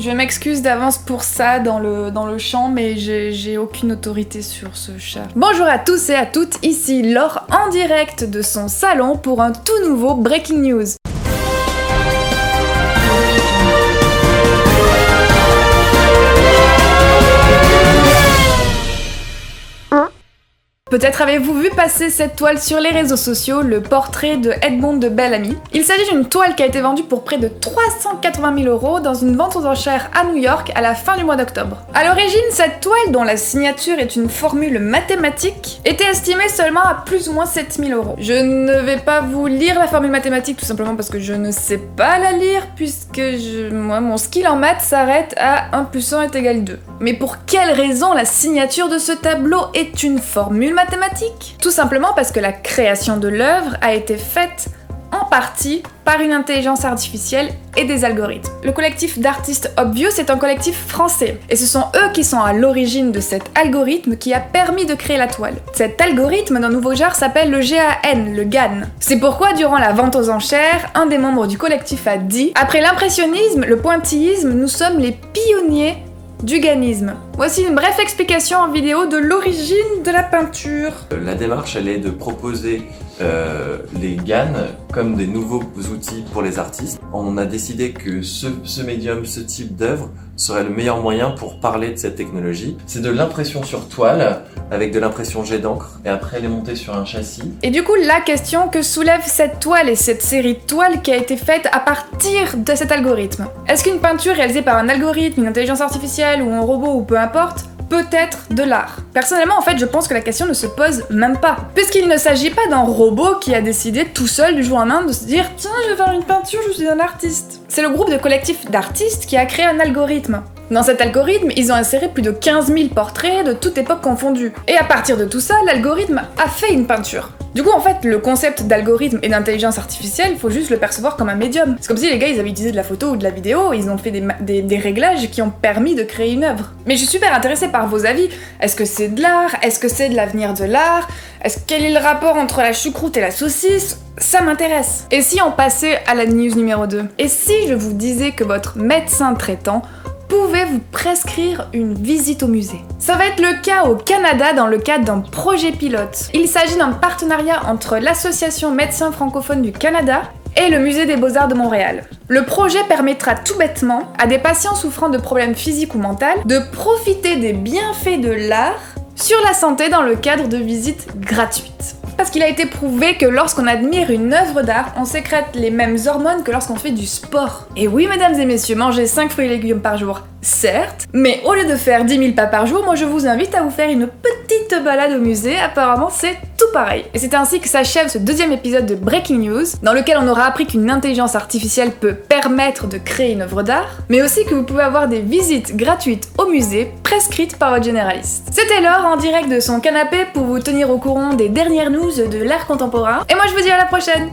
Je m'excuse d'avance pour ça dans le champ, mais j'ai aucune autorité sur ce chat. Bonjour à tous et à toutes, ici Laure en direct de son salon pour un tout nouveau Breaking News. Peut-être avez-vous vu passer cette toile sur les réseaux sociaux, le portrait de Edmond de Bellamy. Il s'agit d'une toile qui a été vendue pour près de 380 000 € dans une vente aux enchères à New York à la fin du mois d'octobre. À l'origine, cette toile, dont la signature est une formule mathématique, était estimée seulement à plus ou moins 7 000 €. Je ne vais pas vous lire la formule mathématique tout simplement parce que je ne sais pas la lire puisque moi, mon skill en maths s'arrête à 1 + 1 = 2. Mais pour quelle raison la signature de ce tableau est une formule mathématique? Tout simplement parce que la création de l'œuvre a été faite en partie par une intelligence artificielle et des algorithmes. Le collectif d'artistes Obvious est un collectif français, et ce sont eux qui sont à l'origine de cet algorithme qui a permis de créer la toile. Cet algorithme d'un nouveau genre s'appelle le GAN, le GAN. C'est pourquoi durant la vente aux enchères, un des membres du collectif a dit « Après l'impressionnisme, le pointillisme, nous sommes les pionniers du ganisme ». Voici une brève explication en vidéo de l'origine de la peinture. La démarche, elle est de proposer les GAN comme des nouveaux outils pour les artistes. On a décidé que ce médium, ce type d'œuvre serait le meilleur moyen pour parler de cette technologie. C'est de l'impression sur toile avec de l'impression jet d'encre et après les monter sur un châssis. Et du coup, la question que soulève cette toile et cette série de toiles qui a été faite à partir de cet algorithme. Est-ce qu'une peinture réalisée par un algorithme, une intelligence artificielle ou un robot ou peu importe, peut être de l'art? Personnellement, en fait, je pense que la question ne se pose même pas. Puisqu'il ne s'agit pas d'un robot qui a décidé tout seul du jour au lendemain de se dire « Tiens, je vais faire une peinture, je suis un artiste ». C'est le groupe de collectifs d'artistes qui a créé un algorithme. Dans cet algorithme, ils ont inséré plus de 15 000 portraits de toute époque confondue. Et à partir de tout ça, l'algorithme a fait une peinture. Du coup, en fait, le concept d'algorithme et d'intelligence artificielle, faut juste le percevoir comme un médium. C'est comme si les gars, ils avaient utilisé de la photo ou de la vidéo, ils ont fait des réglages qui ont permis de créer une œuvre. Mais je suis super intéressée par vos avis. Est-ce que c'est de l'art? Est-ce que c'est de l'avenir de l'art? Quel est le rapport entre la choucroute et la saucisse? Ça m'intéresse. Et si on passait à la news numéro 2? Et si je vous disais que votre médecin traitant pouvait vous prescrire une visite au musée? Ça va être le cas au Canada dans le cadre d'un projet pilote. Il s'agit d'un partenariat entre l'Association Médecins Francophones du Canada et le Musée des Beaux-Arts de Montréal. Le projet permettra tout bêtement à des patients souffrant de problèmes physiques ou mentaux de profiter des bienfaits de l'art sur la santé dans le cadre de visites gratuites. Parce qu'il a été prouvé que lorsqu'on admire une œuvre d'art, on sécrète les mêmes hormones que lorsqu'on fait du sport. Et oui, mesdames et messieurs, manger 5 fruits et légumes par jour, certes, mais au lieu de faire 10 000 pas par jour, moi je vous invite à vous faire une petite balade au musée, apparemment c'est tout pareil. Et c'est ainsi que s'achève ce deuxième épisode de Breaking News, dans lequel on aura appris qu'une intelligence artificielle peut permettre de créer une œuvre d'art, mais aussi que vous pouvez avoir des visites gratuites au musée, prescrites par votre généraliste. C'était Laure en direct de son canapé pour vous tenir au courant des dernières news de l'art contemporain, et moi je vous dis à la prochaine!